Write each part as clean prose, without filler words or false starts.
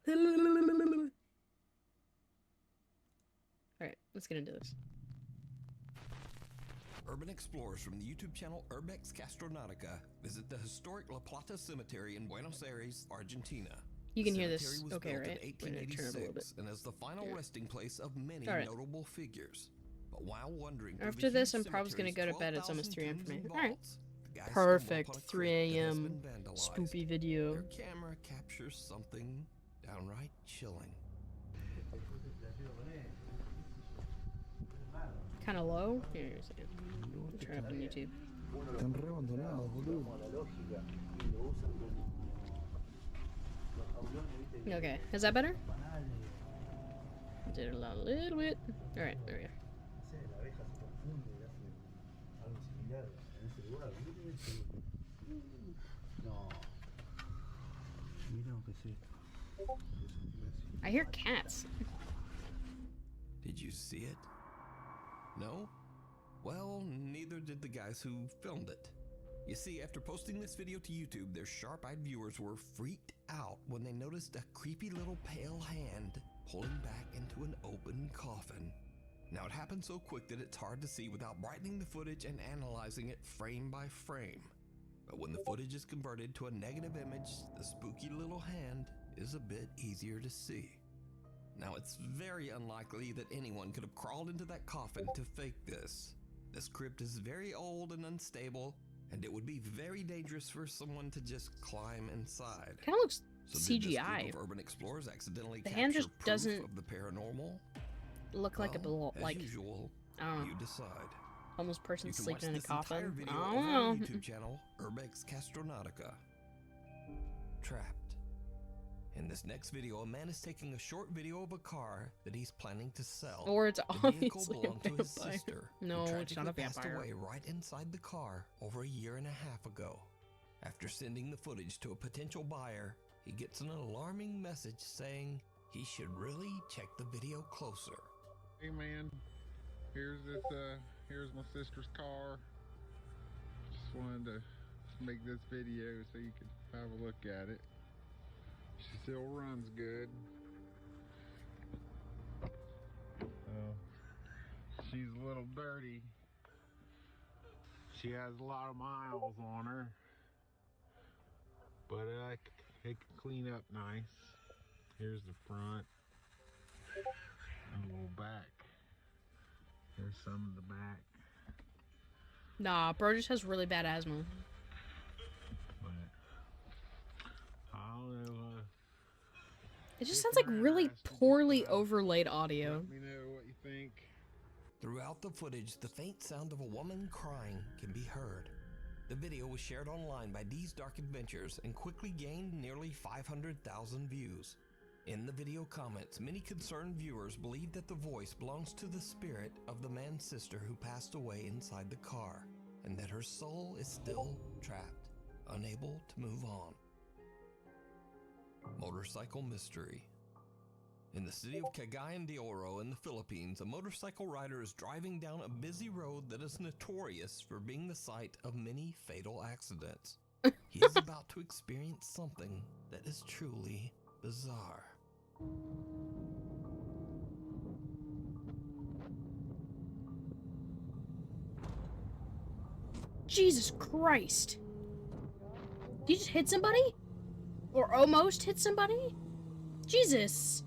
Alright, let's get into this. Urban explorers from the YouTube channel Urbex Castronautica visit the historic La Plata Cemetery in Buenos Aires, Argentina. You can hear The this cemetery was okay, built right? in 1886 and is the final resting place of many notable figures. But while wandering through after the this, I'm probably gonna go to bed. It's almost 3 a.m. for me. Alright. Guys Perfect. 3 a.m. spoopy video. Their camera captures something downright chilling. Kind of low? Here a second. I'll turn it up on YouTube. Están re abandonados, boludo. Okay, is that better? Did it a little bit. Alright, there we go. I hear cats. Did you see it? No? Well, neither did the guys who filmed it. You see, after posting this video to YouTube, their sharp-eyed viewers were freaked out when they noticed a creepy little pale hand pulling back into an open coffin. Now, it happened so quick that it's hard to see without brightening the footage and analyzing it frame by frame. But when the footage is converted to a negative image, the spooky little hand is a bit easier to see. Now, it's very unlikely that anyone could have crawled into that coffin to fake this. This crypt is very old and unstable, and it would be very dangerous for someone to just climb inside. Kind of looks So CGI. did this group of urban explorers accidentally The hand capture just proof doesn't of the paranormal? look like Well, a like as usual, I don't know, you decide. homeless person You can sleeping in watch a this entire coffin. video I over don't on know. our YouTube channel, Urbex Castronautica. Trapped. In this next video, a man is taking a short video of a car that he's planning to sell. Or it's The vehicle obviously a belonged to his vampire. sister, No, who it's not a tragically passed vampire. away right inside the car over a year and a half ago. After sending the footage to a potential buyer, he gets an alarming message saying he should really check the video closer. Hey man, here's my sister's car. Just wanted to make this video so you can have a look at it. She still runs good. She's a little dirty. She has a lot of miles on her, but it can clean up nice. Here's the front and a little back. There's some in the back. Nah, bro just has really bad asthma. But I don't know. It just sounds like really poorly overlaid audio. Let me know what you think. Throughout the footage, the faint sound of a woman crying can be heard. The video was shared online by These Dark Adventures and quickly gained nearly 500,000 views. In the video comments, many concerned viewers believe that the voice belongs to the spirit of the man's sister who passed away inside the car, and that her soul is still trapped, unable to move on. Motorcycle mystery. In the city of Cagayan de Oro in the Philippines, a motorcycle rider is driving down a busy road that is notorious for being the site of many fatal accidents. He is about to experience something that is truly bizarre. Jesus Christ! Did you just hit somebody? Or almost hit somebody? Jesus!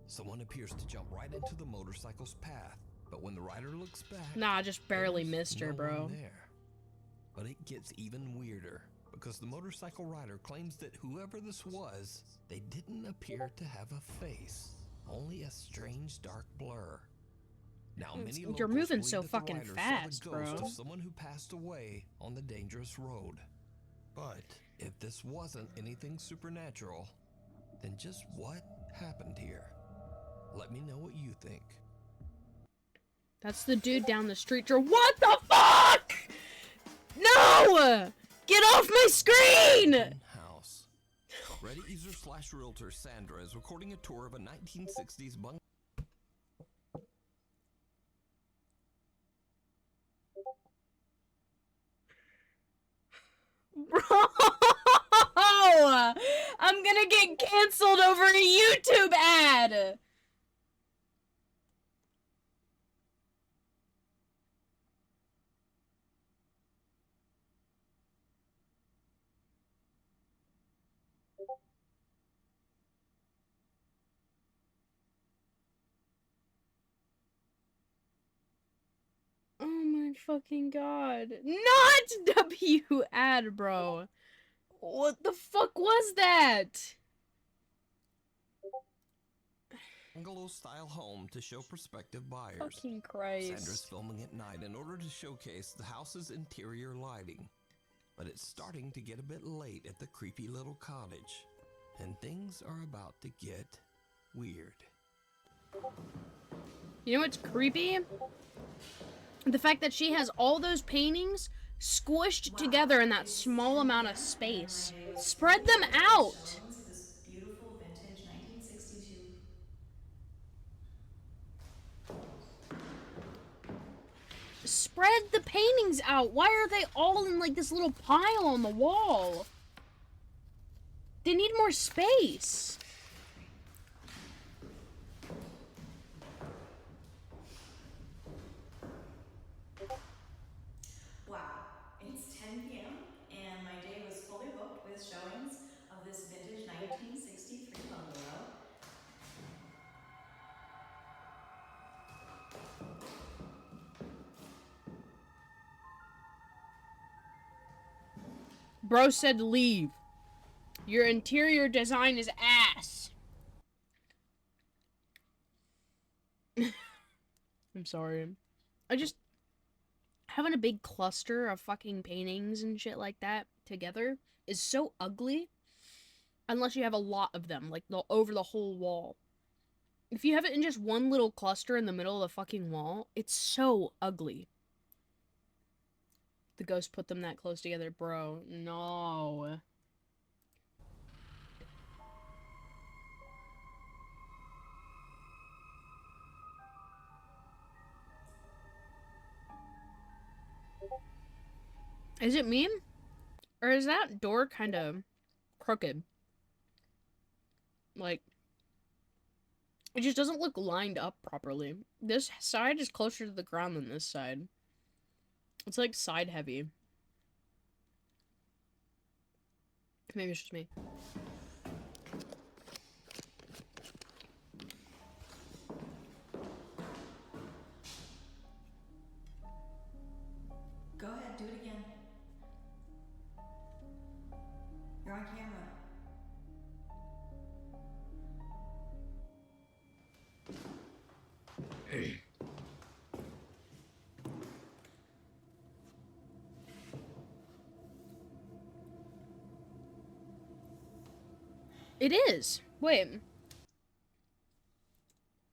Someone appears to jump right into the motorcycle's path, but when the rider looks back, Nah, just barely missed her, no bro. one there. But it gets even weirder, because the motorcycle rider claims that whoever this was, they didn't appear to have a face, only a strange dark blur. Now, many You're locals moving believe so that the fucking rider fast, saw the ghost bro. of someone who passed away on the dangerous road. But if this wasn't anything supernatural, then just what happened here? Let me know what you think. That's the dude down the street. What the fuck? No! Get off my screen! House. Reddit user / realtor Sandra is recording a tour of a 1960s bungalow. gonna get canceled over a YouTube ad! Oh my fucking god. Not W ad, bro. What the fuck was that? Bungalow-style home to show prospective buyers. Fucking Christ. Sandra's filming at night in order to showcase the house's interior lighting. But it's starting to get a bit late at the creepy little cottage, and things are about to get weird. You know what's creepy? The fact that she has all those paintings squished together in that small amount of space. Spread them out! This beautiful vintage 1962. Spread the paintings out! Why are they all in like this little pile on the wall? They need more space. Wow, it's 10 p.m. and my day was fully booked with showings of this vintage 1963 bungalow. Bro said leave. Your interior design is ass. I'm sorry. Having a big cluster of fucking paintings and shit like that together is so ugly. Unless you have a lot of them, like over the whole wall. If you have it in just one little cluster in the middle of the fucking wall, it's so ugly. The ghost put them that close together, bro. No. Is it me? Or is that door kind of crooked? Like, it just doesn't look lined up properly. This side is closer to the ground than this side. It's like side heavy. Maybe it's just me. Go ahead, do it again. You're on camera. It is. Wait.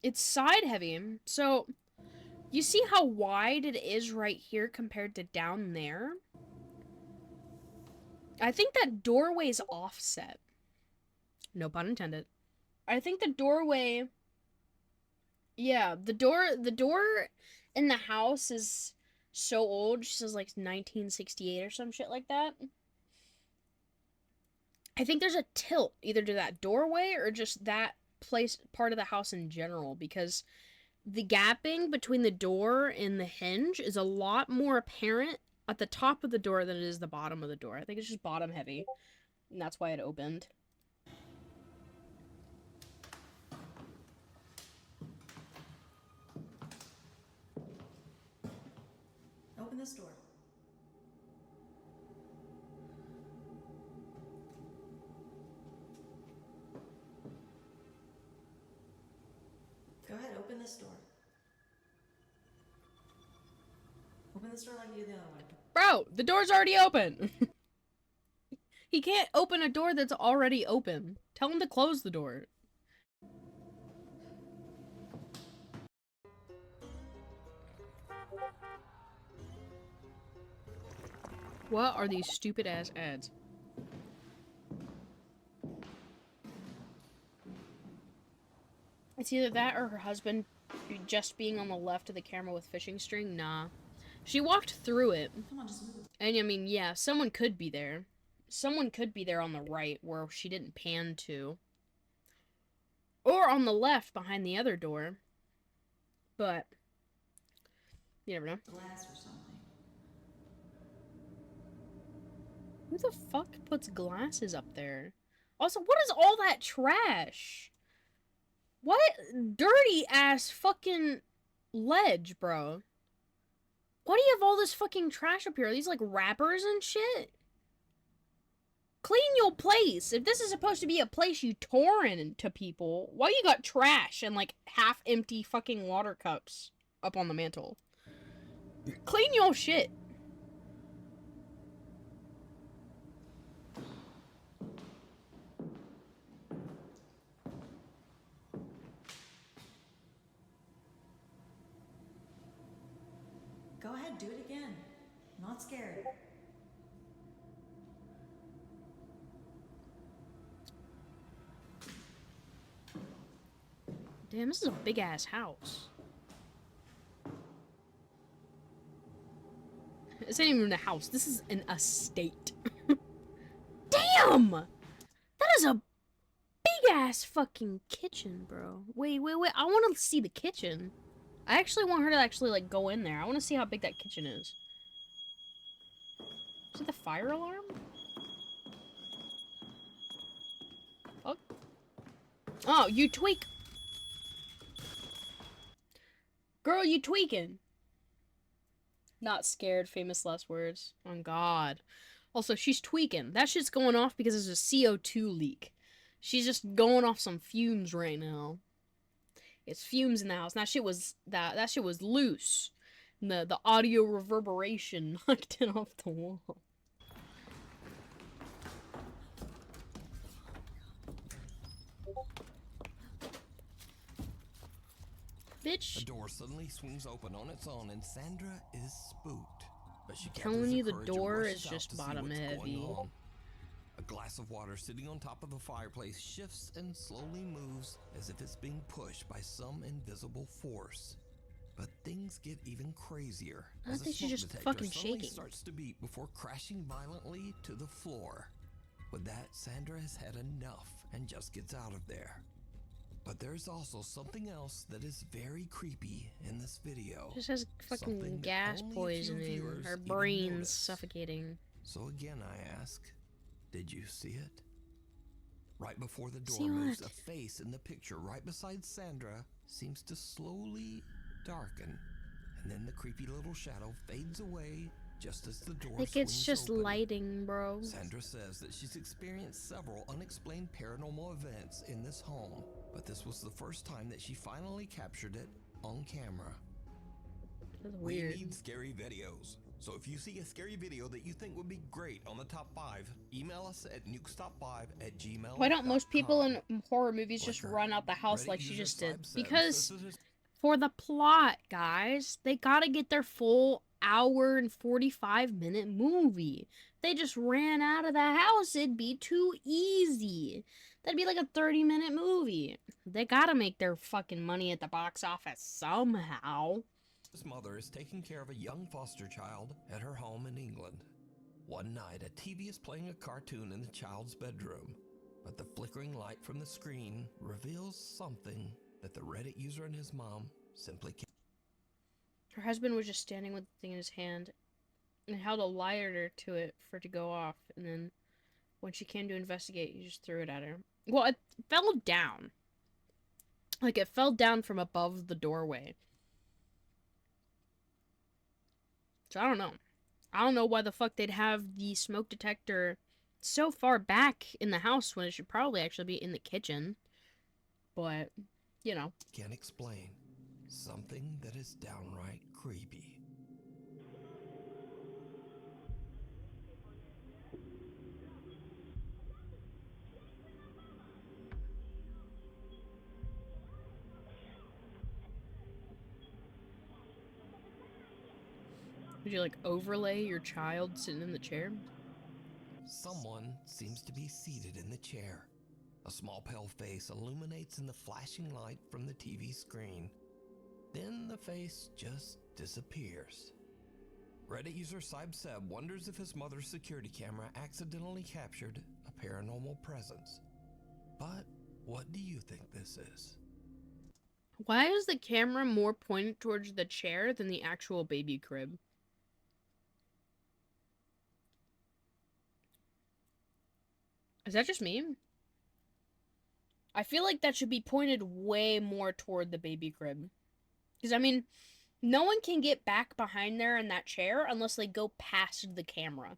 It's side heavy. So, you see how wide it is right here compared to down there? I think that doorway's offset. No pun intended. I think the doorway... Yeah, the door in the house is so old. She says like 1968 or some shit like that. I think there's a tilt either to that doorway or just that part of the house in general, because the gapping between the door and the hinge is a lot more apparent at the top of the door than it is the bottom of the door. I think it's just bottom heavy, and that's why it opened. Open this door. Go ahead, open this door. Open this door like you did the other one. Bro, the door's already open. He can't open a door that's already open. Tell him to close the door. What are these stupid ass ads? It's either that or her husband just being on the left of the camera with fishing string. Nah. She walked through it. Come on, just move. And I mean, yeah, someone could be there. someone could be there on the right where she didn't pan to. Or on the left behind the other door. But you never know. Glass or something. Who the fuck puts glasses up there? Also, what is all that trash? What dirty ass fucking ledge, bro? Why do you have all this fucking trash up here? Are these like wrappers and shit? Clean your place. If this is supposed to be a place you tour into people, why you got trash and like half empty fucking water cups up on the mantle? Clean your shit. Go ahead, do it again. I'm not scared. Damn, this is a big ass house. This ain't even a house. This is an estate. Damn! That is a big ass fucking kitchen, bro. Wait. I want to see the kitchen. I actually want her to actually like go in there. I want to see how big that kitchen is. Is it the fire alarm? Oh. Oh, you tweak. Girl, you tweaking. Not scared, famous last words. On God. Also, she's tweaking. That shit's going off because there's a CO2 leak. She's just going off some fumes right now. It's fumes in the house. That shit was loose. And the audio reverberation knocked it off the wall. Bitch. The door suddenly swings open on its own, and Sandra is spooked. But she Telling gathers you her the courage and door rushes is out just to see bottom what's going heavy. on. A glass of water sitting on top of the fireplace shifts and slowly moves as if it's being pushed by some invisible force. But things get even crazier I as a think she's smoke just detector fucking suddenly shaking. starts to beep before crashing violently to the floor. With that, Sandra has had enough and just gets out of there. But there's also something else that is very creepy in this video. Just has fucking Something that gas only a few poisoning. viewers Her even brain's notice. suffocating. So again, I ask, did you see it? Right before the door See moves, what? a face in the picture right beside Sandra seems to slowly darken, and then the creepy little shadow fades away just as the door I think swings it's just open. lighting, bro. Sandra says that she's experienced several unexplained paranormal events in this home, but this was the first time that she finally captured it on camera. That's We weird. need scary videos. So if you see a scary video that you think would be great on the top 5, email us at nukestop5@gmail.com. Why don't most people in horror movies just Flickr. run out the house Reddit like she user just did? Slibe says Because this is for the plot, guys, they gotta get their full hour and 45-minute movie. They just ran out of the house, it'd be too easy. That'd be like a 30-minute movie. They gotta make their fucking money at the box office somehow. His mother is taking care of a young foster child at her home in England. One night, a TV is playing a cartoon in the child's bedroom, but the flickering light from the screen reveals something that the Reddit user and his mom simply can't. Her husband was just standing with the thing in his hand and held a lighter to it for it to go off, and then when she came to investigate, he just threw it at her. Well, it fell down. Like, it fell down from above the doorway. So I don't know. I don't know why the fuck they'd have the smoke detector so far back in the house when it should probably actually be in the kitchen. But, you know. Can't explain. Something that is downright creepy. Would you, like, overlay your child sitting in the chair? Someone seems to be seated in the chair. A small pale face illuminates in the flashing light from the TV screen. Then the face just disappears. Reddit user Seb wonders if his mother's security camera accidentally captured a paranormal presence. But what do you think this is? Why is the camera more pointed towards the chair than the actual baby crib? Is that just me? I feel like that should be pointed way more toward the baby crib. Because, I mean, no one can get back behind there in that chair unless they go past the camera.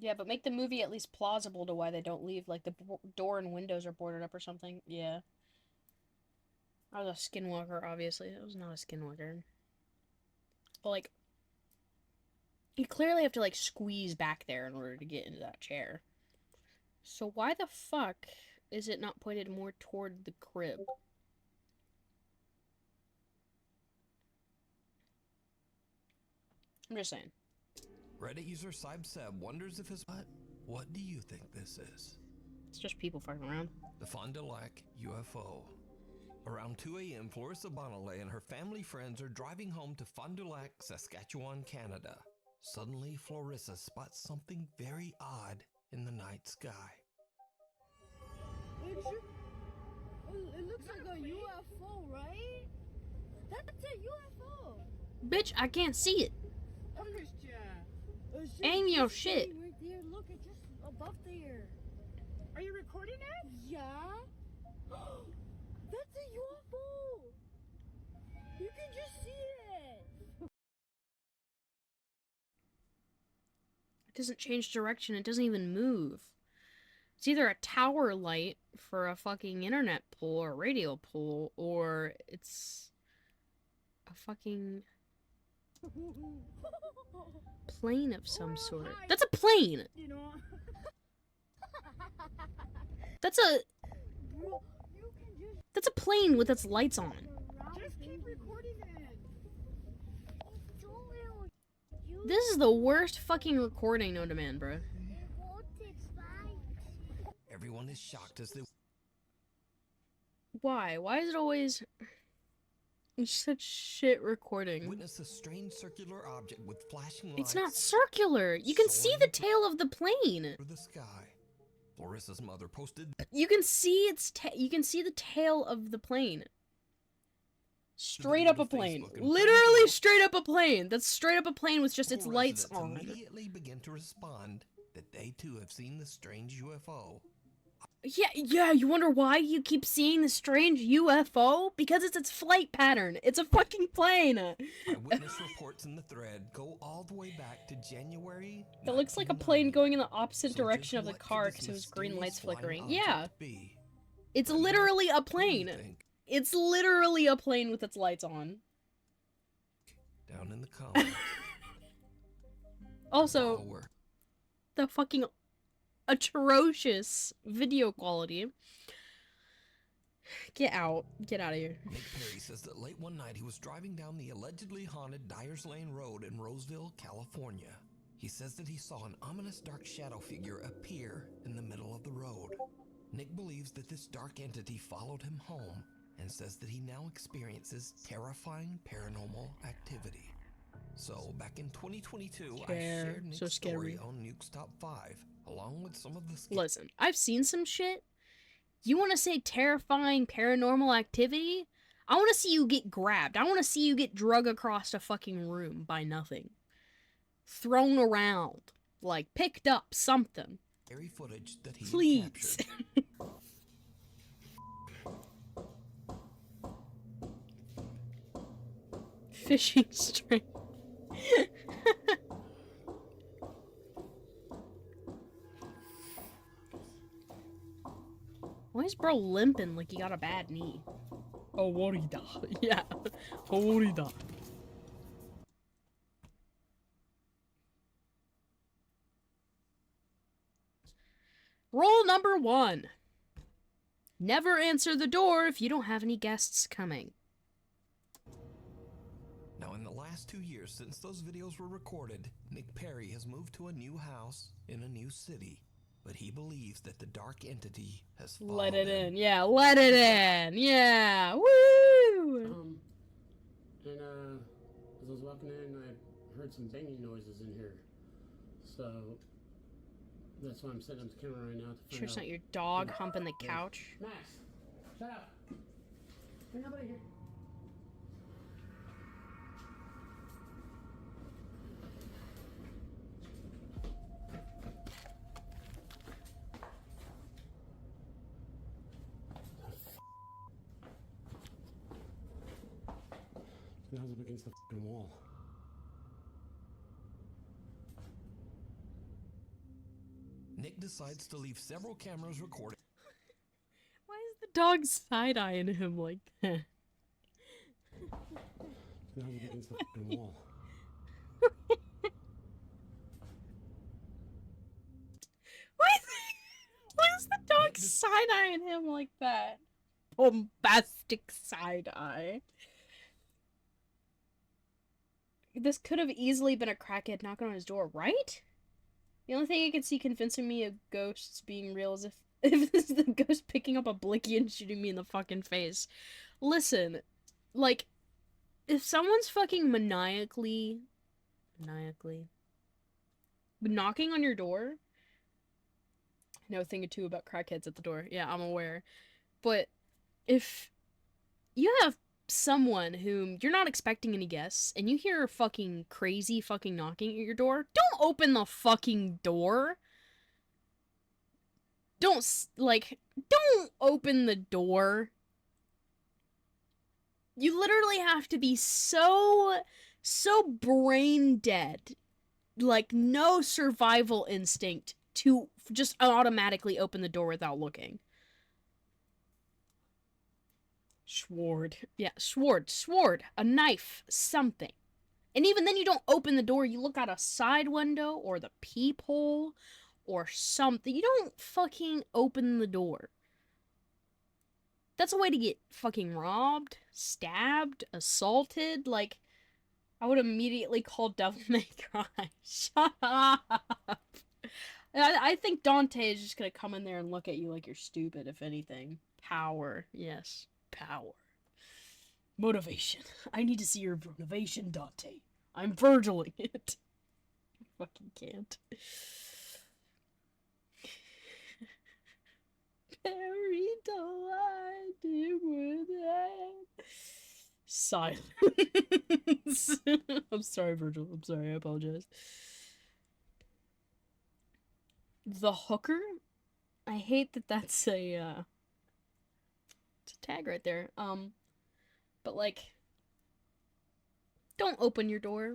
Yeah, but make the movie at least plausible to why they don't leave. Like, the door and windows are boarded up or something. Yeah. I was a skinwalker, obviously. It was not a skinwalker. But, like, you clearly have to, like, squeeze back there in order to get into that chair. So why the fuck is it not pointed more toward the crib? I'm just saying. Reddit user Seb wonders if his... What do you think this is? It's just people fucking around. The Fond du Lac UFO. Around 2 a.m., Florissa Bonalay and her family friends are driving home to Fond du Lac, Saskatchewan, Canada. Suddenly, Florissa spots something very odd in the night sky. It looks like a UFO, right? That's a UFO. Bitch, I can't see it. Aim your shit. Right there. Look, it's just above there. Are you recording it? Yeah. That's a UFO. You can just see it. It doesn't change direction. It doesn't even move. It's either a tower light for a fucking internet pole or radio pole, or it's a fucking plane of some sort. That's a plane! You know. That's a... Bro, you can just That's a plane with its lights on. just keep recording it. This is the worst fucking recording known to man, bro. Everyone is shocked as they... Why? Why is it always... It's such shit recording. witness a strange circular object with flashing lights It's not circular! You can see the tail of the plane! through the sky. Florissa's mother posted... You can see you can see the tail of the plane. Straight up a plane. Literally straight up a plane. That's straight up a plane with just its lights on. Immediately begin to respond that they too have seen the strange UFO. Yeah, you wonder why you keep seeing the strange UFO? Because it's its flight pattern. It's a fucking plane. Eyewitness reports in the thread go all the way back to January. That looks like a plane going in the opposite direction of the car because it was green lights flickering. Yeah. It's literally a plane. It's literally a plane with its lights on. Down in the comments. Also, the fucking atrocious video quality. Get out. Get out of here. Nick Perry says that late one night he was driving down the allegedly haunted Dyers Lane Road in Roseville, California. He says that he saw an ominous dark shadow figure appear in the middle of the road. Nick believes that this dark entity followed him home and says that he now experiences terrifying paranormal activity. So, back in 2022, I shared Nick's story on Nukes Top 5, along with some of the... Listen, I've seen some shit. You want to say terrifying paranormal activity? I want to see you get grabbed. I want to see you get drug across a fucking room by nothing. Thrown around. Like, picked up something. Scary footage that he Please. Fishing string. Why is bro limping like he got a bad knee? Oh, worrieda. Yeah. Oh, worrieda. Rule number 1. Never answer the door if you don't have any guests coming. Now, in the last 2 years since those videos were recorded, Nick Perry has moved to a new house in a new city. But he believes that the dark entity has followed Let it him. in. Yeah, let it in. Yeah. Woo! As I was walking in, I heard some banging noises in here. So that's why I'm setting up the camera right now to find Sure it's out. not your dog humping the couch. Max, shut up. There's nobody here. Now I'm against the fucking wall. Nick decides to leave several cameras recording. Why is the dog side-eyeing him like that? Now I'm against the fucking wall. Why is the dog side-eyeing him like that? Bombastic side-eye. This could have easily been a crackhead knocking on his door, right? The only thing I can see convincing me of ghosts being real is if this is the ghost picking up a blicky and shooting me in the fucking face. Listen, like, if someone's fucking maniacally knocking on your door, I know a thing or two about crackheads at the door. Yeah, I'm aware. But if you have someone whom you're not expecting any guests and you hear fucking crazy fucking knocking at your door, don't open the fucking door. Don't open the door. You literally have to be so brain dead, like no survival instinct to just automatically open the door without looking. Sword. Yeah, sword. A knife. Something. And even then you don't open the door. You look out a side window or the peephole or something. You don't fucking open the door. That's a way to get fucking robbed, stabbed, assaulted. Like, I would immediately call Devil May Cry. Shut up. I think Dante is just gonna come in there and look at you like you're stupid, if anything. Power. Yes. Power. Motivation. I need to see your motivation, Dante. I'm Virgiling it. I fucking can't. Buried alive with that. Silence. I'm sorry, Virgil. I'm sorry. I apologize. The hooker? I hate that that's a, it's a tag right there. But like, don't open your door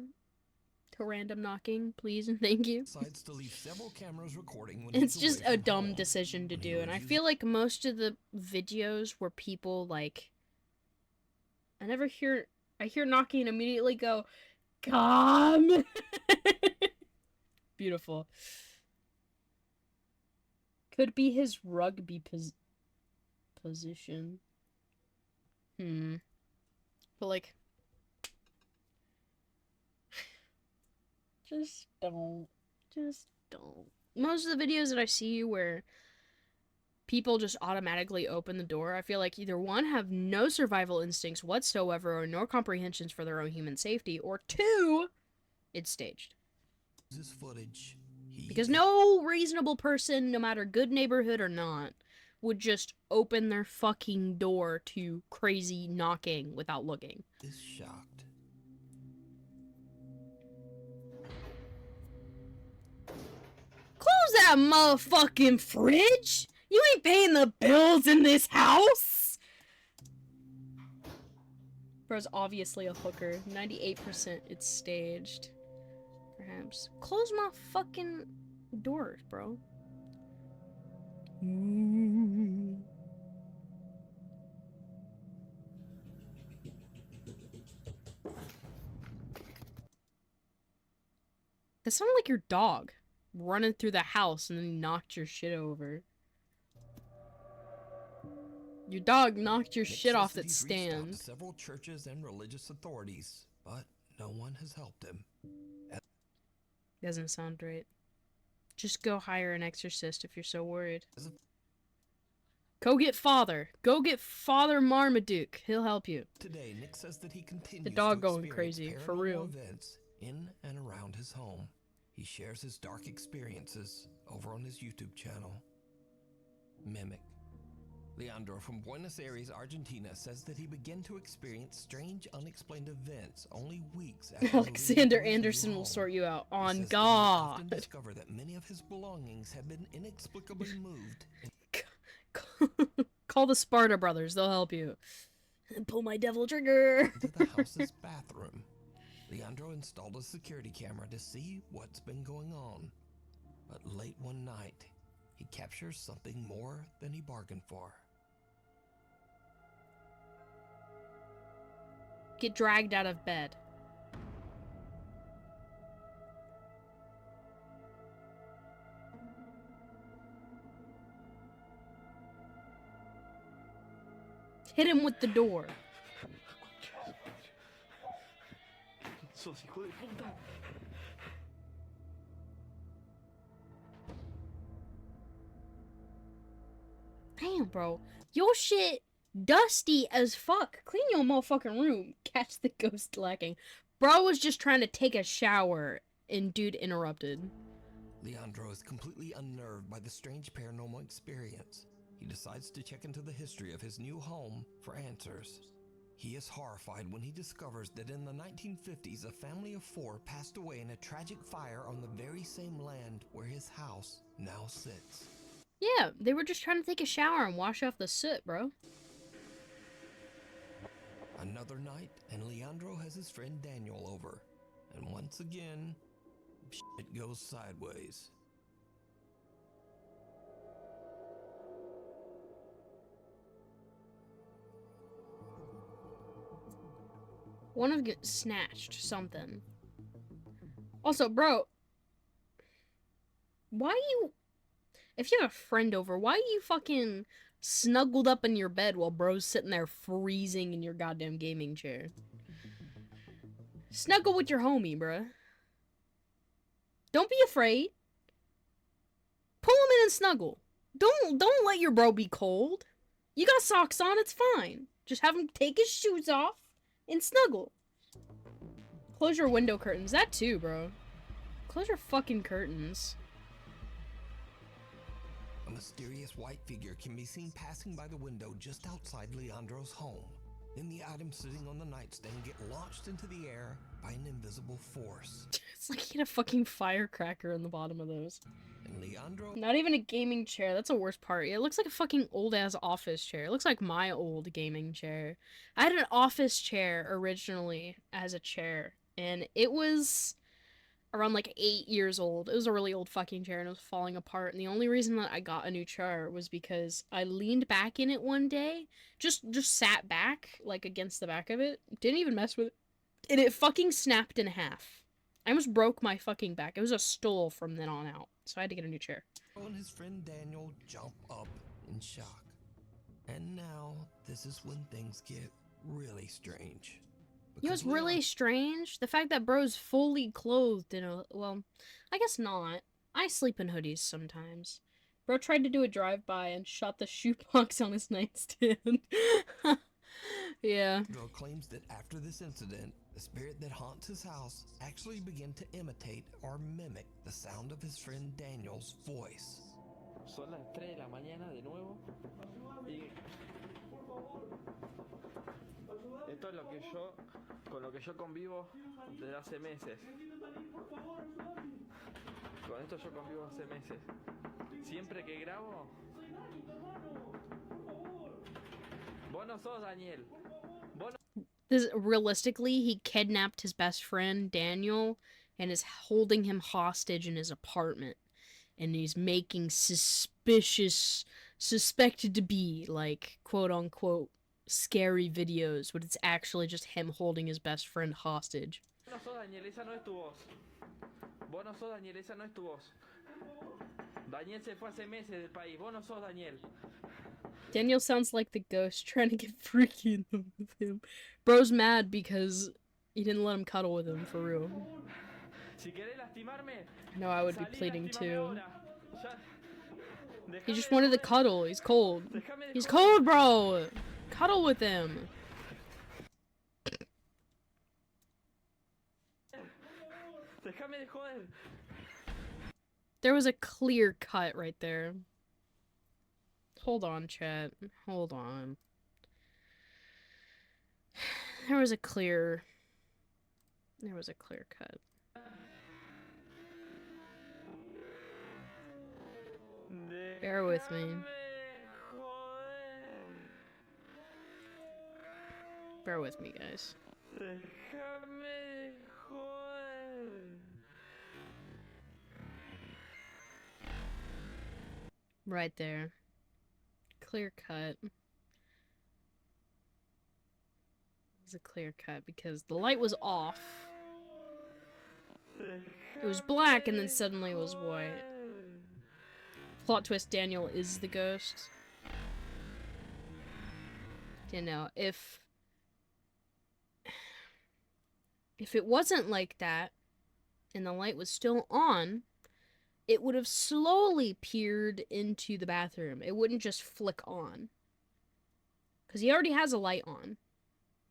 to random knocking, please and thank you. Decides to leave several cameras recording when It's he's just away a from dumb home. decision to When he do, and I reviews feel like most of the videos where people like, I hear knocking and immediately go, come. Beautiful. Could be his rugby position. But like, just don't. Most of the videos that I see where people just automatically open the door, I feel like either one, have no survival instincts whatsoever or no comprehensions for their own human safety, or two, it's staged. this footage. Because no reasonable person, no matter good neighborhood or not, would just open their fucking door to crazy knocking without looking. Is shocked. Close that motherfucking fridge! You ain't paying the bills in this house! Bro's obviously a hooker. 98% it's staged. Perhaps. Close my fucking doors, bro. That sounded like your dog running through the house and then he knocked your shit over. Your dog knocked your shit off that Nick's reached out stand. to several churches and religious authorities, but no one has helped him. Doesn't sound right. Just go hire an exorcist if you're so worried. Go get Father. Go get Father Marmaduke. He'll help you. Today, Nick says that he continues The dog to going experience crazy, for paranormal real. events in and around his home. He shares his dark experiences over on his YouTube channel, Mimic. Leandro from Buenos Aires, Argentina, says that he began to experience strange, unexplained events only weeks after Alexander moving into his new Anderson will home. sort you out. He On says that he will often God. discover that many of his belongings have been inexplicably moved Call the Sparta Brothers. They'll help you. Pull my devil trigger. into the house's bathroom. Leandro installed a security camera to see what's been going on. But late one night, he captures something more than he bargained for. Get dragged out of bed. Hit him with the door. Sos hijo de puta. Damn, bro. Your shit dusty as fuck. Clean your motherfucking room. Catch the ghost lacking. Bro was just trying to take a shower and dude interrupted. Leandro is completely unnerved by the strange paranormal experience. He decides to check into the history of his new home for answers. He is horrified when he discovers that in the 1950s, a family of 4 passed away in a tragic fire on the very same land where his house now sits. Yeah, they were just trying to take a shower and wash off the soot, bro. Another night, and Leandro has his friend Daniel over. And once again, shit goes sideways. One of them get snatched something. Also, bro, why you... If you have a friend over, why you fucking snuggled up in your bed while bro's sitting there freezing in your goddamn gaming chair? Snuggle with your homie, bruh. Don't be afraid. Pull him in and snuggle. Don't let your bro be cold. You got socks on, it's fine. Just have him take his shoes off and snuggle. Close your window curtains. That too, bro. Close your fucking curtains. A mysterious white figure can be seen passing by the window just outside Leandro's home. Then the items sitting on the nightstand get launched into the air by an invisible force. It's like he had a fucking firecracker in the bottom of those. And Leandro... Not even a gaming chair. That's the worst part. It looks like a fucking old-ass office chair. It looks like my old gaming chair. I had an office chair originally as a chair, and it was around like 8 years old. It was a really old fucking chair, and it was falling apart. And the only reason that I got a new chair was because I leaned back in it one day, just sat back, like against the back of it, didn't even mess with it, and it fucking snapped in half. I almost broke my fucking back. It was a stool from then on out, so I had to get a new chair. and his friend Daniel jump up in shock. And now, this is when things get really strange. You know what's really strange? The fact that bro's fully clothed in a... Well, I guess not. I sleep in hoodies sometimes. Bro tried to do a drive-by and shot the shoebox on his nightstand. Yeah. Leandro claims that after this incident, the spirit that haunts his house actually began to imitate or mimic the sound of his friend Daniel's voice. Son las 3 de la mañana de nuevo. Y esto es lo que yo, con lo que yo convivo desde hace meses. Con esto yo convivo hace meses. Siempre que grabo. Vos no sos Daniel. This, realistically, he kidnapped his best friend, Daniel, and is holding him hostage in his apartment. And he's making suspected to be, like, quote-unquote, scary videos, but it's actually just him holding his best friend hostage. Vos no sos Daniel, esa no es tu voz. Vos no sos Daniel, esa no es tu voz. Daniel se fue hace meses del país, vos no sos Daniel. Daniel sounds like the ghost trying to get freaky with him. Bro's mad because he didn't let him cuddle with him, for real. Si querés lastimarme, I know I would be salí, pleading lastimame too. ahora. Ya, He just wanted to cuddle. He's cold. He's cold, bro. Cuddle with him. Déjame de joder. There was a clear cut right there. Hold on, chat. Hold on. There was a clear cut. Bear with me. Bear with me, guys. Déjame joder. Right there. Clear cut. It was a clear cut because the light was off. It was black and then suddenly it was white. Plot twist, Daniel is the ghost. You know, if it wasn't like that, and the light was still on, it would have slowly peered into the bathroom. It wouldn't just flick on. Because he already has a light on.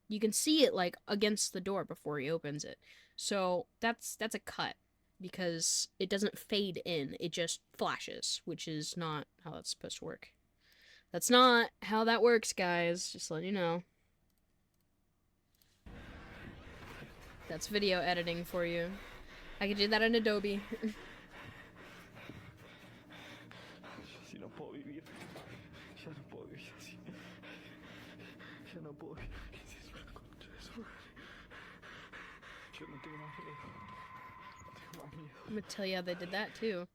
You can see it, like, against the door before he opens it. So, that's a cut. Because it doesn't fade in. It just flashes, which is not how that's supposed to work. That's not how that works, guys. Just letting you know. That's video editing for you. I can do that in Adobe. Si no puedo vivir. Ya no puedo vivir así. Ya no puedo vivir. ¿Qué es eso? La concha de su madre. Yo no tengo más miedo. Tengo más miedo. I'm gonna tell you how they did that too.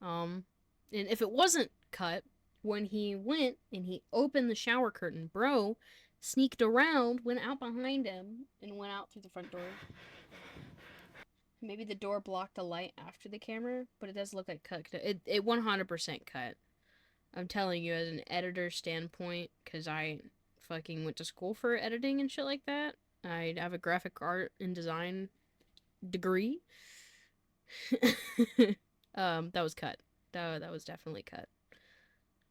And if it wasn't cut, when he went and he opened the shower curtain, bro sneaked around, went out behind him, and went out through the front door. Maybe the door blocked the light after the camera, but it does look like cut. It 100% cut. I'm telling you, as an editor standpoint, because I fucking went to school for editing and shit like that. I have a graphic art and design degree. That was cut. That was definitely cut.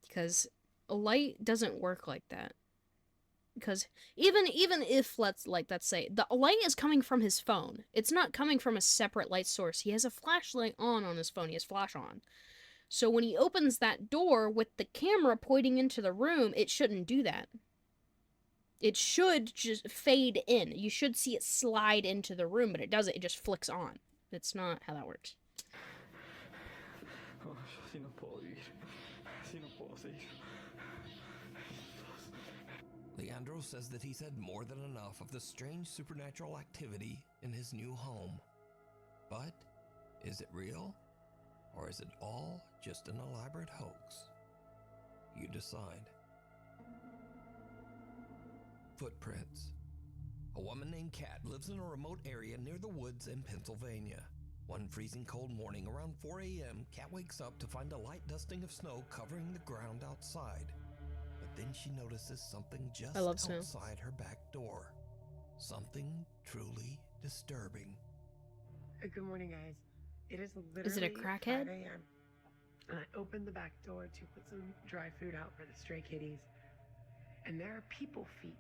Because a light doesn't work like that. Because even if let's say the light is coming from his phone, it's not coming from a separate light source. He has a flashlight on his phone. He has flash on. So when he opens that door with the camera pointing into the room, it shouldn't do that. It should just fade in. You should see it slide into the room, but it doesn't. It just flicks on. It's not how that works. Oh, yo sí no puedo vivir. Así no puedo seguir. Leandro says that he's had more than enough of the strange supernatural activity in his new home. But is it real? Or is it all just an elaborate hoax? You decide. Footprints. A woman named Kat lives in a remote area near the woods in Pennsylvania. One freezing cold morning around 4 a.m., Kat wakes up to find a light dusting of snow covering the ground outside. But then she notices something just outside her back door. Something truly disturbing. Good morning, guys. It is literally Is it a crackhead? 5 a.m. And I opened the back door to put some dry food out for the stray kitties. And there are people feet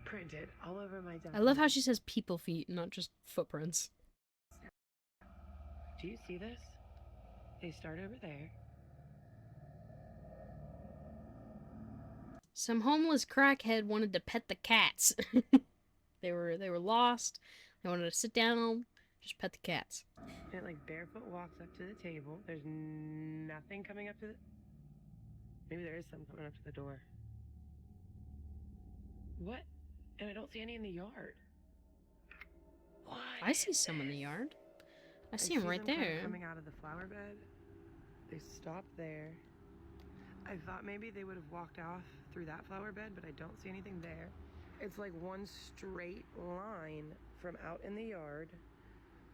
printed all over my desk. I love how she says people feet, not just footprints. Do you see this? They start over there. Some homeless crackhead wanted to pet the cats. They were lost. They wanted to sit down, just pet the cats. And it like barefoot walks up to the table. There's nothing coming up to the... Maybe there is some coming up to the door. What? And I don't see any in the yard. What? I see some in the yard. I see them right them there. Coming out of the flower bed. They stop there. I thought maybe they would have walked off through that flower bed, but I don't see anything there. It's like one straight line from out in the yard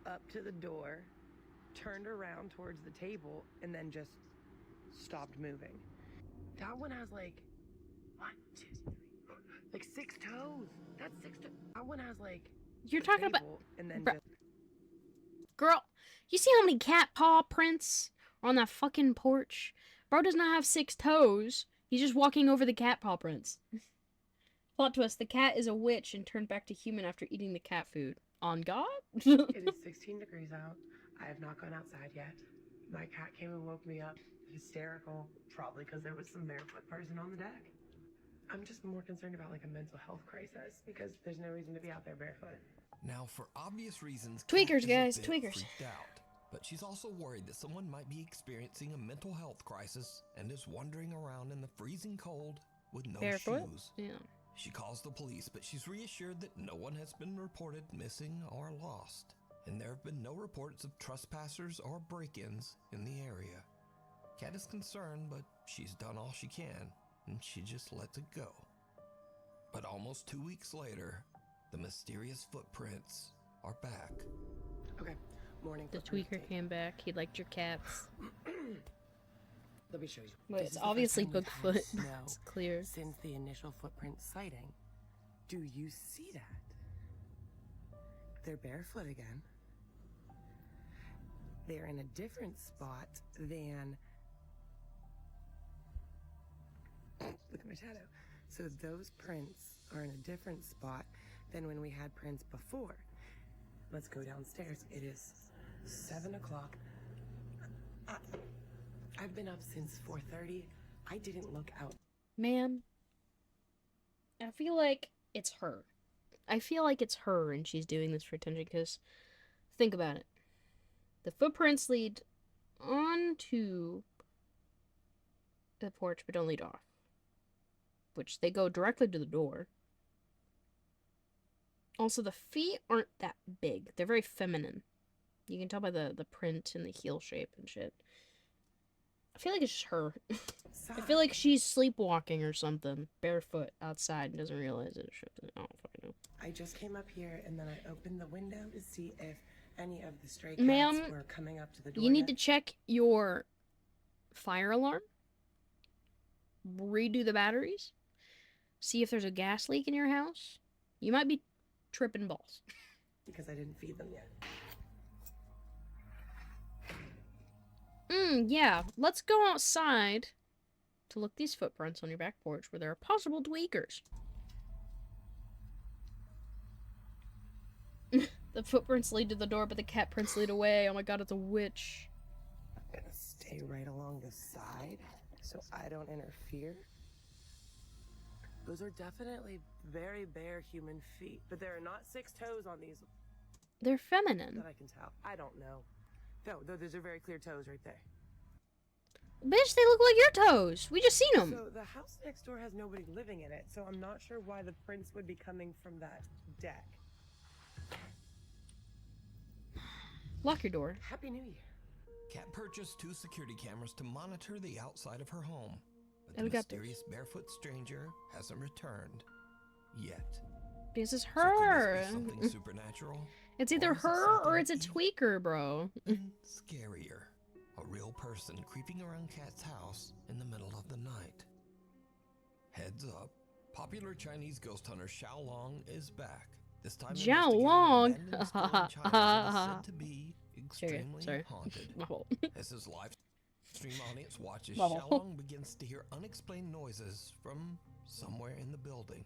up to the door, turned around towards the table, and then just stopped moving. That one has like 1, 2, 3, 4, like 6 toes. That's 6 toes. That one has like You're talking about... and then Girl, you see how many cat paw prints are on that fucking porch? Bro does not have 6 toes. He's just walking over the cat paw prints. Plot twist, the cat is a witch and turned back to human after eating the cat food. On God? It is 16 degrees out. I have not gone outside yet. My cat came and woke me up, hysterical, probably because there was some barefoot person on the deck. I'm just more concerned about like a mental health crisis because there's no reason to be out there barefoot. Now, for obvious reasons, Tweakers, Kat is guys, a bit tweakers. freaked out, but she's also worried that someone might be experiencing a mental health crisis and is wandering around in the freezing cold with no Barefoot? shoes. Yeah. She calls the police, but she's reassured that no one has been reported missing or lost, and there have been no reports of trespassers or break-ins in the area. Kat is concerned, but she's done all she can, and she just lets it go. But almost 2 weeks later, the mysterious footprints are back. Okay, morning. The footprint tweaker update. came back. He liked your cats. Let me show you. Wait, This it's is the obviously first time we've had Bigfoot. snow It's clear. since the initial footprint sighting. Do you see that? They're barefoot again. They're in a different spot than... Look at my shadow. So those prints are in a different spot than when we had prints before. Let's go downstairs. It is 7 o'clock. I've been up since 4:30. I didn't look out. Man, I feel like it's her. I feel like it's her and she's doing this for attention because think about it. The footprints lead onto the porch but don't lead off. Which they go directly to the door. Also, the feet aren't that big. They're very feminine. You can tell by the print and the heel shape and shit. I feel like it's just her. I feel like she's sleepwalking or something, barefoot outside and doesn't realize it. I don't fucking know. I just came up here and then I opened the window to see if any of the stray cats Ma'am, were coming up to the door. You need to check your fire alarm. Redo the batteries. See if there's a gas leak in your house. You might be tripping balls. because I didn't feed them yet. Yeah. Let's go outside to look these footprints on your back porch where there are possible tweakers. The footprints lead to the door, but the cat prints lead away. Oh my god, it's a witch. I'm gonna stay right along the side so I don't interfere. Those are definitely very bare human feet, but there are not 6 toes on these They're feminine. that I can tell. I don't know. Though those are very clear toes right there. Bitch, they look like your toes. We just seen them. So the house next door has nobody living in it, so I'm not sure why the prints would be coming from that deck. Lock your door. Happy New Year. Kat purchased 2 security cameras to monitor the outside of her home, but Yeah, the we got mysterious barefoot stranger hasn't returned yet. This is So could her. this be something supernatural? It's either Or is it her or something it's a tweaker, bro. even scarier? A real person creeping around Kat's house in the middle of the night. Heads up, popular Chinese ghost hunter Xiao Long is back. This time Xiao investigating Long. an abandoned school in China that is said to be extremely Sorry. haunted. My fault. As his live stream audience watches, My Xiao fault. Long begins to hear unexplained noises from somewhere in the building.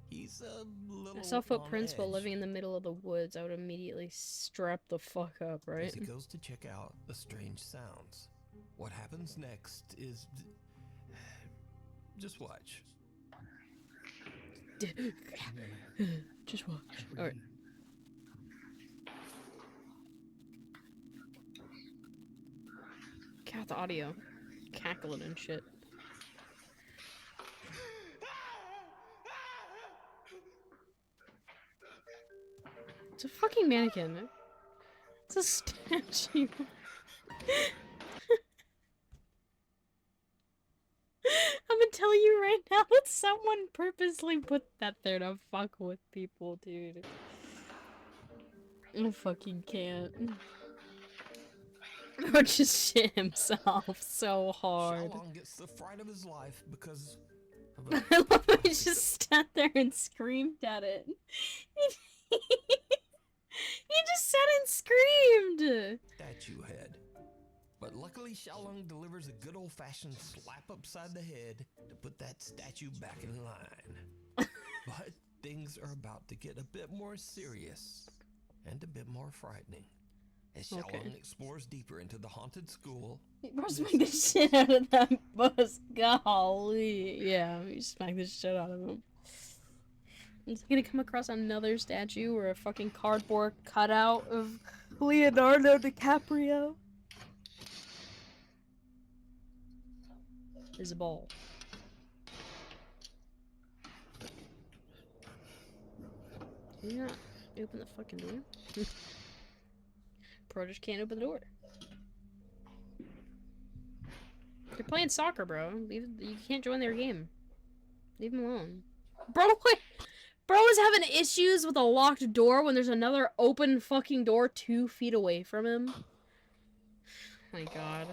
He's a little I saw on footprints while edge living in the middle of the woods. I would immediately strap the fuck up, right? as he goes to check out the strange sounds. What happens next is... just watch. Just watch. Alright. Cat the audio. Cackling and shit. It's a fucking mannequin. It's a statue. I'm gonna tell you right now that someone purposely put that there to fuck with people, dude. I fucking can't. Or just shit himself so hard. Xiao Long gets the fright of his life because of a I love how he just sat there and screamed at it. He just sat and screamed! statue head. But luckily Luckily, Xiaolong delivers a good old-fashioned slap upside the head to put that statue back in line. But things are about to get a bit more serious and a bit more frightening. As Xiaolong explores deeper into the haunted school... He bro smacked the shit out of that bus. Golly. Yeah, he smacked the shit out of him. Is he gonna come across another statue or a fucking cardboard cutout of Leonardo DiCaprio? There's a ball. Can you not open the fucking door? Bro just can't open the door. They're playing soccer, bro. You can't join their game. Leave them alone. Bro, wait. Bro is having issues with a locked door when there's another open fucking door 2 feet away from him. Oh my god.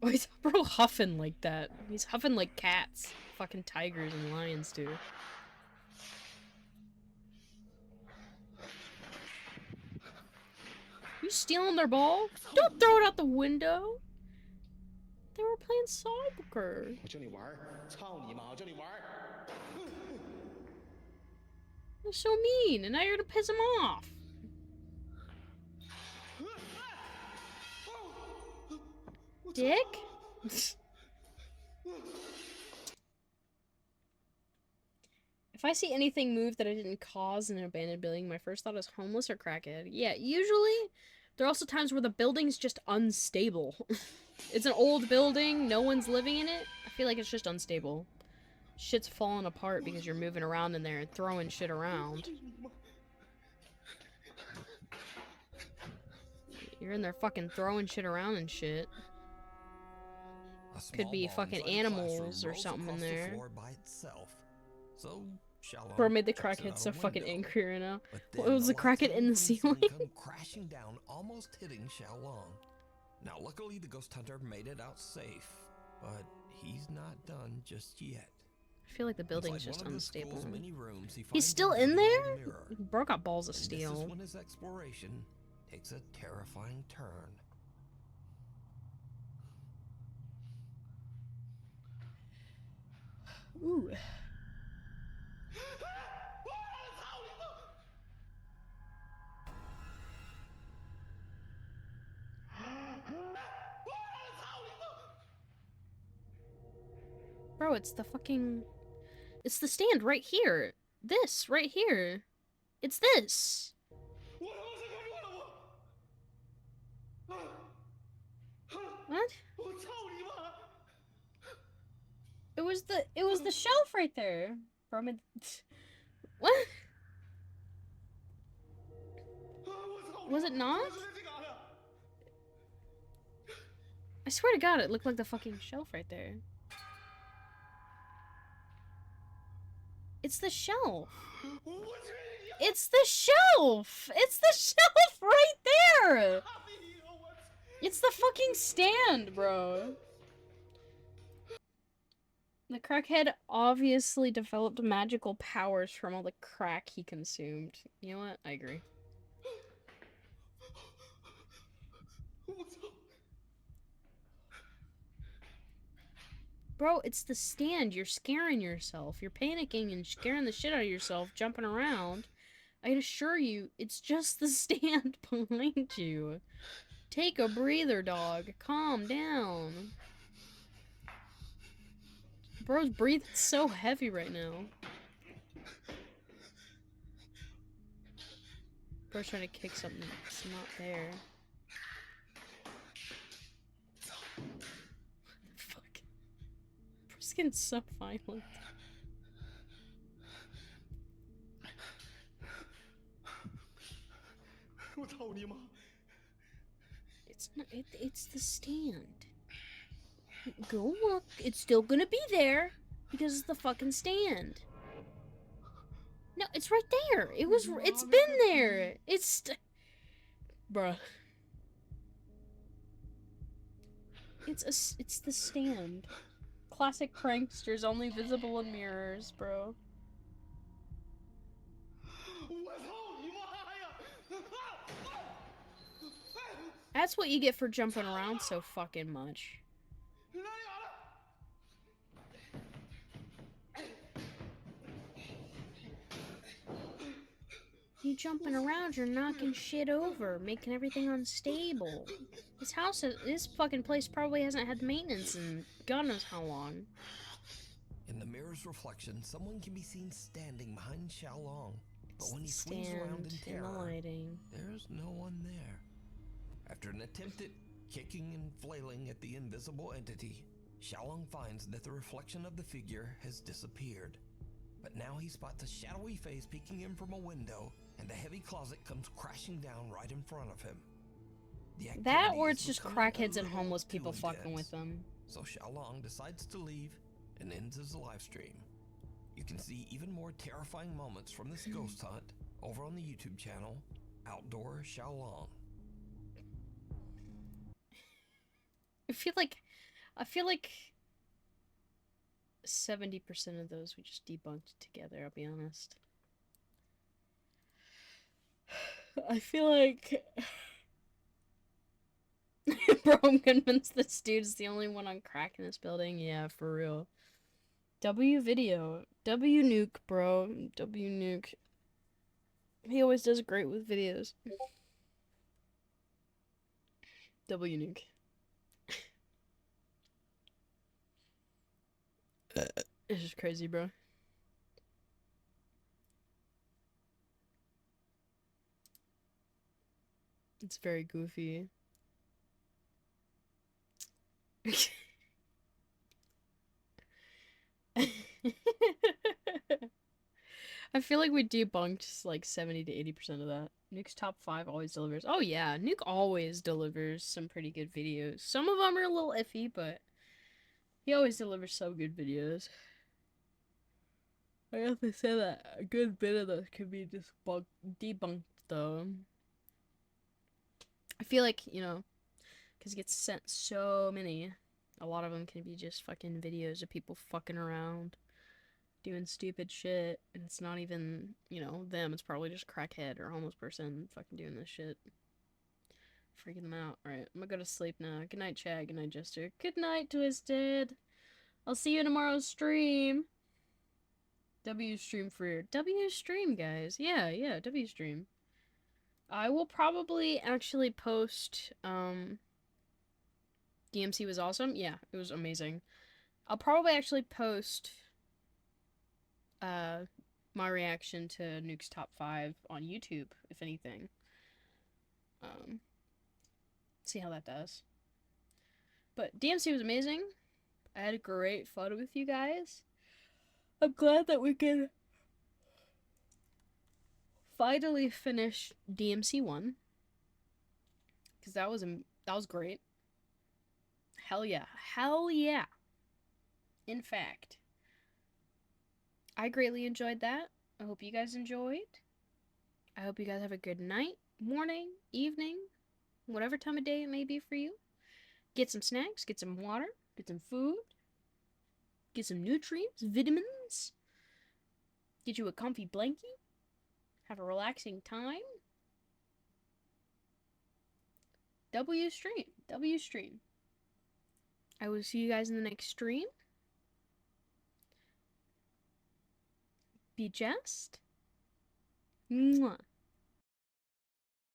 Why is bro huffing like that? He's huffing like cats. Fucking tigers and lions do. You stealing their ball? Don't throw it out the window! They were playing soccer. They're so mean, and now you're gonna piss him off. Dick? If I see anything move that I didn't cause in an abandoned building, my first thought is homeless or crackhead. Yeah, usually there are also times where the building's just unstable. It's an old building, no one's living in it. I feel like it's just unstable. Shit's falling apart because you're moving around in there and throwing shit around. You're in there fucking throwing shit around and shit. Could be fucking animals or something in there. Bro made the crackhead so fucking angry right now. What was the crackhead in the ceiling? Crashing down, almost hitting Xiaolong. Now, luckily, the ghost hunter made it out safe, but he's not done just yet. I feel like the building's just unstable. He's still in there? Bro got balls of steel. This is when his exploration takes a terrifying turn. Ooh. Bro, it's the fucking... It's the stand right here. This, right here. It's this. What? It was the shelf right there. Bro, what? Was it not? I swear to God, it looked like the fucking shelf right there. It's the shelf. It's the shelf! It's the shelf right there! It's the fucking stand, bro. The crackhead obviously developed magical powers from all the crack he consumed. You know what? I agree. Bro, it's the stand. You're scaring yourself. You're panicking and scaring the shit out of yourself, jumping around. I'd assure you, it's just the stand behind you. Take a breather, dog. Calm down. Bro's breathing so heavy right now. Bro's trying to kick something that's not there. Fuck. Bro's getting so violent. It's not, it's the stand. Go look. It's still gonna be there because it's the fucking stand. No, it's right there. It's been there. Bruh. It's the stand. Classic pranksters, only visible in mirrors, bro. That's what you get for jumping around so fucking much. You jumping around, you're knocking shit over, making everything unstable. This fucking place probably hasn't had maintenance in God knows how long. In the mirror's reflection, someone can be seen standing behind Xiaolong. But when he swings around in Stand in the terror, lighting. there's no one there. After an attempt at kicking and flailing at the invisible entity, Xiaolong finds that the reflection of the figure has disappeared. But now he spots a shadowy face peeking in from a window, and the heavy closet comes crashing down right in front of him. That or it's just crackheads and homeless people fucking with them. So Xiaolong decides to leave and ends his live stream. You can see even more terrifying moments from this ghost hunt over on the YouTube channel, Outdoor Xiaolong. I feel like 70% of those we just debunked together, I'll be honest. I feel like bro, I'm convinced this dude's the only one on crack in this building. Yeah, for real. W video. W Nuke, bro. W Nuke. He always does great with videos. W Nuke. It's just crazy, bro. It's very goofy. I feel like we debunked like 70 to 80% of that. Nuke's top 5 always delivers. Oh yeah, Nuke always delivers some pretty good videos. Some of them are a little iffy, but he always delivers so good videos. I have to say that a good bit of those could be just debunked though. I feel like, you know, because he gets sent so many, a lot of them can be just fucking videos of people fucking around, doing stupid shit, and it's not even, you know, them, it's probably just crackhead or homeless person fucking doing this shit. Freaking them out. Alright, I'm gonna go to sleep now. Good night, Chad. Good night, Jester. Good night, Twisted. I'll see you in tomorrow's stream. W stream for W stream, guys. Yeah, W stream. I will probably actually post, DMC was awesome. Yeah, it was amazing. I'll probably actually post, my reaction to Nuke's top 5 on YouTube, if anything. See how that does. But DMC was amazing. I had a great photo with you guys. I'm glad that we could finally finish DMC 1. Because that was great. Hell yeah. Hell yeah. In fact, I greatly enjoyed that. I hope you guys enjoyed. I hope you guys have a good night, morning, evening, whatever time of day it may be for you. Get some snacks, get some water, get some food, get some nutrients, vitamins, get you a comfy blankie, have a relaxing time. W stream. W stream. I will see you guys in the next stream. Be just. Mwah.